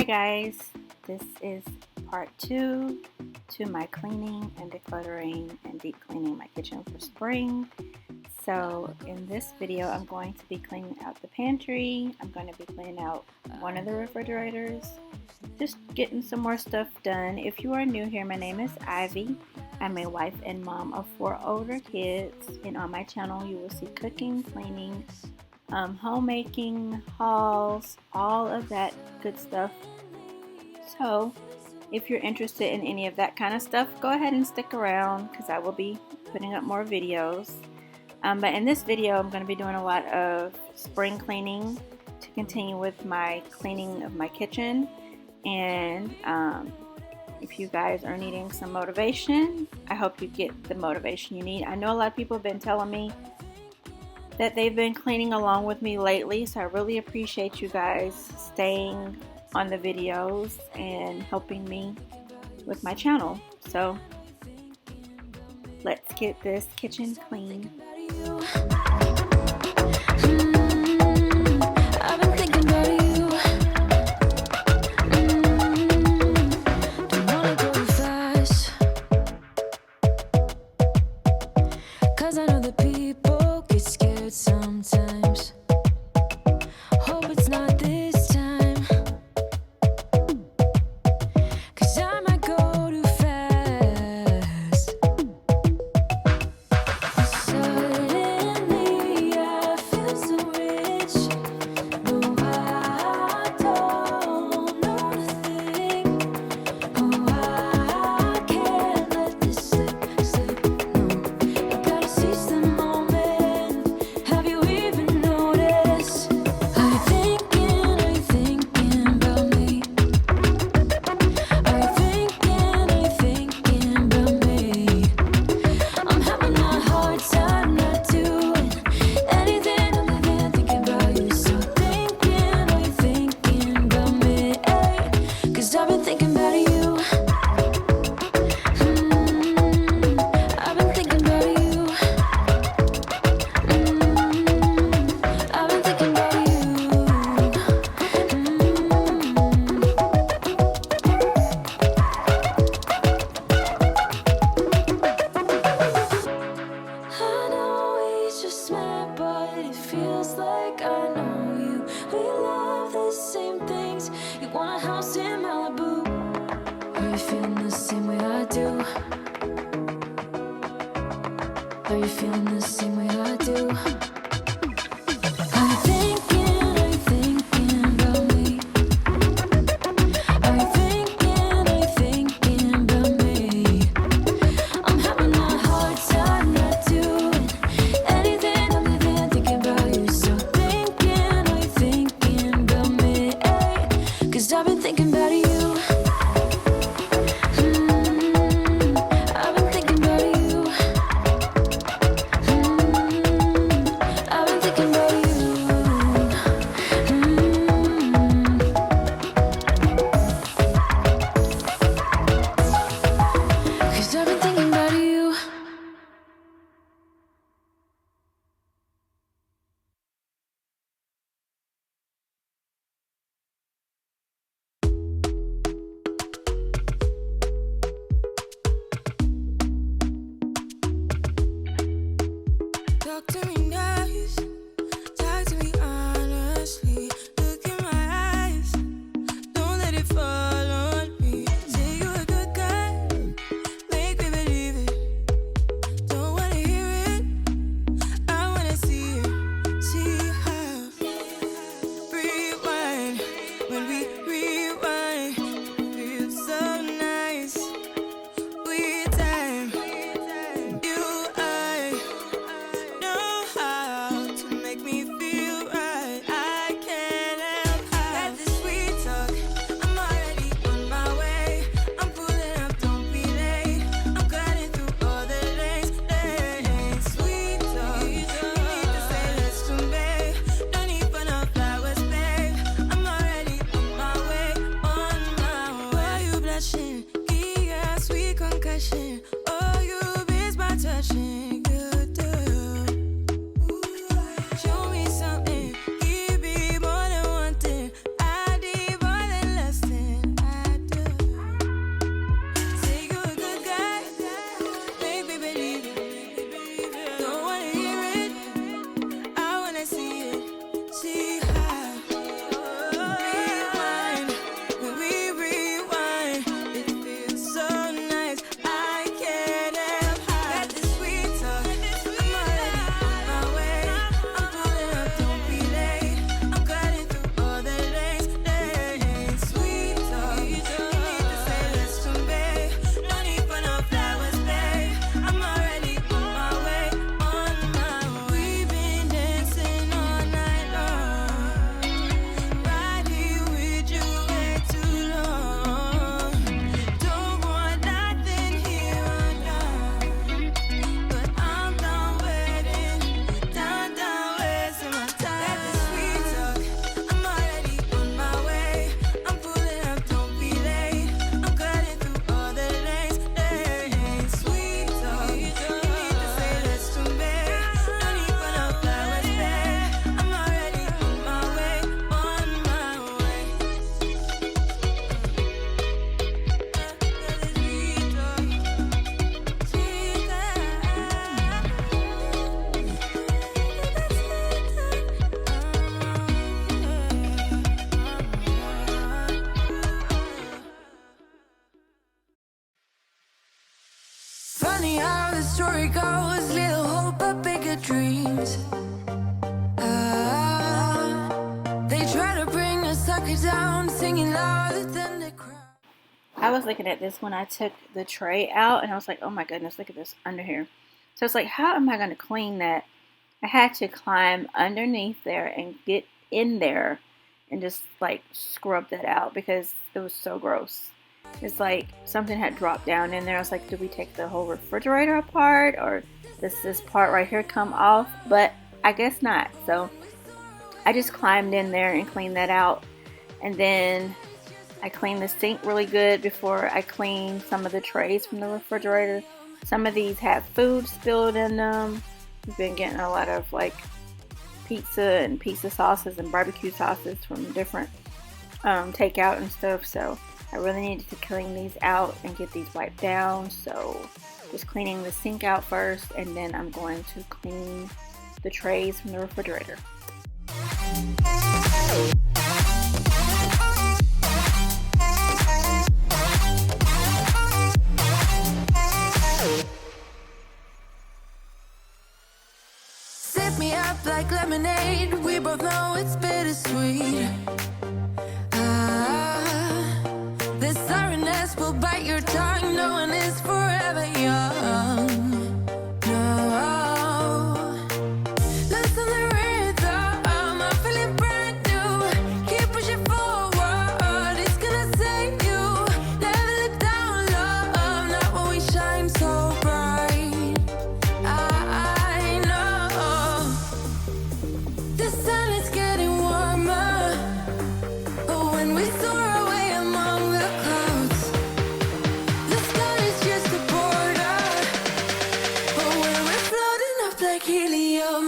Hi guys, this is part 2 to my cleaning and decluttering and deep cleaning my kitchen for spring. So in this video I'm going to be cleaning out the pantry. I'm going to be cleaning out one of the refrigerators, just getting some more stuff done. If you are new here, my name is Ivy. I'm a wife and mom of 4 older kids, and on my channel you will see cooking, cleaning, homemaking, hauls, all of that good stuff. So if you're interested in any of that kind of stuff, go ahead and stick around because I will be putting up more videos. But in this video I'm going to be doing a lot of spring cleaning to continue with my cleaning of my kitchen. And if you guys are needing some motivation, I hope you get the motivation you need. I know a lot of people have been telling me that they've been cleaning along with me lately, so I really appreciate you guys staying on the videos and helping me with my channel. So let's get this kitchen clean. I've been thinking about you. Don't wanna go fast, 'cause I know that people get scared sometimes. Hope it's not this time, 'cause I might go too fast. Suddenly I feel so rich. No, I don't know the thing. Oh, I can't let this slip. No, you gotta seize the moment. Have you even noticed? Are you thinking about me? Are you thinking about me? I'm having a hard time not doing anything other than thinking about you. So are you thinking about me? 'Cause I've been thinking about you. I've been thinking about you. I've been thinking about you. I know we just met, but it feels like I know you. We love the same things. You want a house in Malibu. Are you feeling the same way I do? Are you feeling the same way I do? Are you thinking about me? Are you thinking about me? I'm having a hard time not doing anything other than thinking about you. So are you thinking about me? 'Cause I've been thinking about you. I've been thinking about you. funny how the story goes. Little hope but bigger dreams. They try to bring a sucker down, singing louder than the crowd. I was looking at this when I took the tray out, and I was like, oh my goodness, look at this under here. So it's like, how am I going to clean that? I had to climb underneath there and get in there and just like scrub that out because it was so gross. It's like something had dropped down in there. I was like, did we take the whole refrigerator apart, or does this part right here come off? But I guess not. So I just climbed in there and cleaned that out. And then I cleaned the sink really good before I cleaned some of the trays from the refrigerator. Some of these have food spilled in them. We've been getting a lot of like pizza and pizza sauces and barbecue sauces from different takeout and stuff. So I really needed to clean these out and get these wiped down. So just cleaning the sink out first, and then I'm going to clean the trays from the refrigerator. Sip me up like lemonade. We both know it's bittersweet. This sorrowness will bite your tongue. No one is forever young. No. Listen to the rhythm. I'm feeling brand new. Keep pushing forward. It's gonna save you. Never look down, love. Not when we shine so bright. I know the sun is getting warmer. But when we soar away among the clouds, the sky is just a border. But when we're floating up like helium.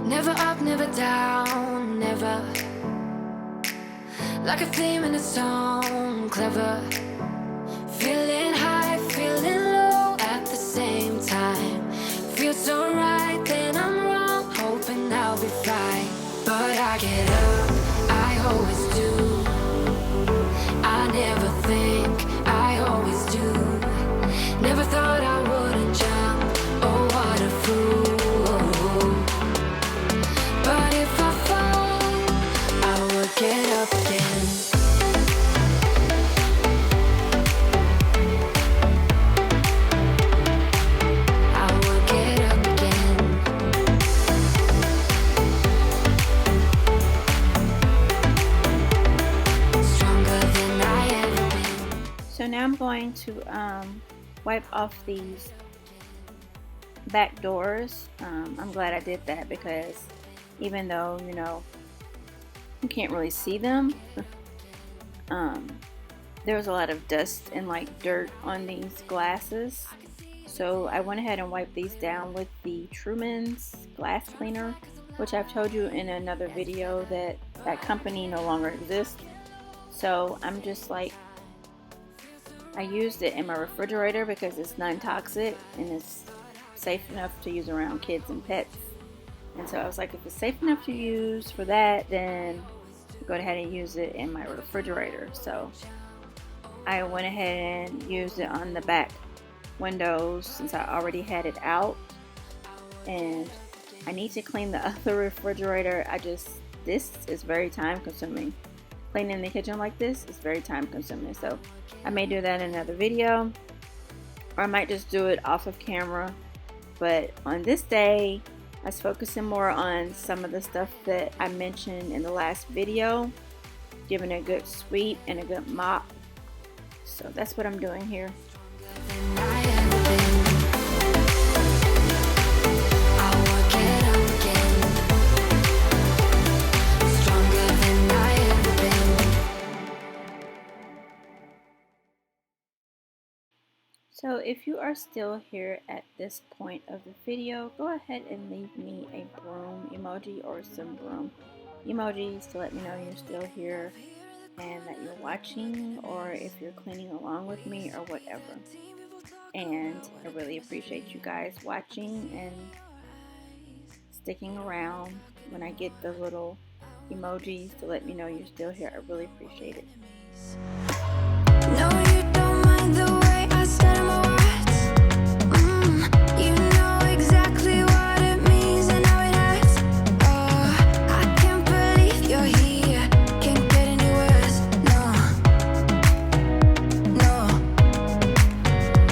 Never up, never down, never. Like a theme in a song, clever. Feeling high, feeling low at the same time. Feels so right, then I'm wrong, hoping I'll be fine. But I get up, I always do. I never think, I always do. Never thought I wouldn't jump, oh what a fool. But if I fall, I will get up again. I will get up again. Stronger than I ever been. So now I'm going to wipe off these back doors. I'm glad I did that because even though, you know, you can't really see them, there was a lot of dust and like dirt on these glasses. So I went ahead and wiped these down with the Truman's glass cleaner, which I've told you in another video that that company no longer exists. So I'm just like, I used it in my refrigerator because it's non-toxic and it's safe enough to use around kids and pets. And so I was like, if it's safe enough to use for that, then go ahead and use it in my refrigerator. So I went ahead and used it on the back windows since I already had it out. And I need to clean the other refrigerator. This is very time consuming. Cleaning the kitchen like this is very time consuming. So I may do that in another video, or I might just do it off of camera. But on this day, I was focusing more on some of the stuff that I mentioned in the last video, giving a good sweep and a good mop. So that's what I'm doing here. So if you are still here at this point of the video, go ahead and leave me a broom emoji or some broom emojis to let me know you're still here and that you're watching, or if you're cleaning along with me or whatever. And I really appreciate you guys watching and sticking around. When I get the little emojis to let me know you're still here, I really appreciate it. No, you don't mind the way I stutter my words. You know exactly what it means and how it hurts. Oh, I can't believe you're here. Can't get any worse. No, no.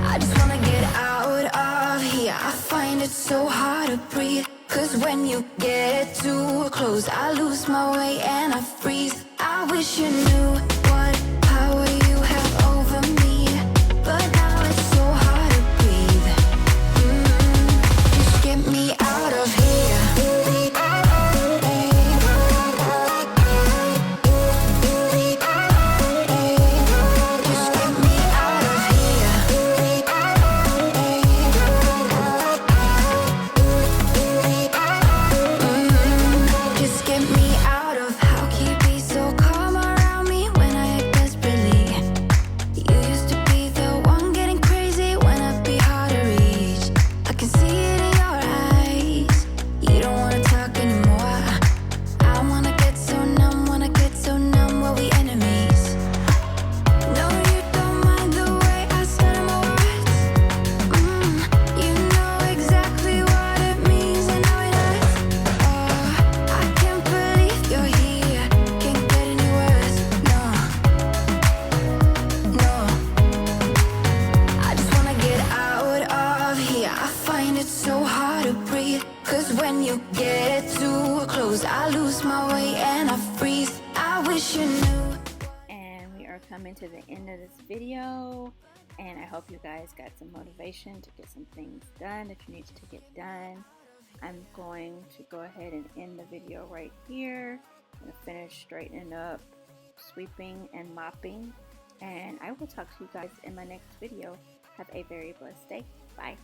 I just wanna get out of here. I find it so hard to breathe. 'Cause when you get too close, I lose my way and I freeze. I wish you knew what power you have over me, but now it's so hard to breathe. Just get me out of here. Just get me out of here. Just get me out of. How can you be so calm around me when I act desperately? You used to be the one getting crazy when I'd be hard to reach. I can see it in your eyes. You don't wanna talk anymore. I wanna get so numb, were we enemies? No, you don't mind the way I stutter my words. You know exactly what it means and how it hurts. Oh, I can't believe you're here. Can't get any worse. No, no. I just wanna get out of here. I find it so hard to breathe. 'Cause when you get too close, I lose my way and I freeze. I wish you knew. And we are coming to the end of this video, and I hope you guys got some motivation to get some things done that you need to get done. I'm going to go ahead and end the video right here. I'm going to finish straightening up, sweeping and mopping, and I will talk to you guys in my next video. Have a very blessed day. Bye.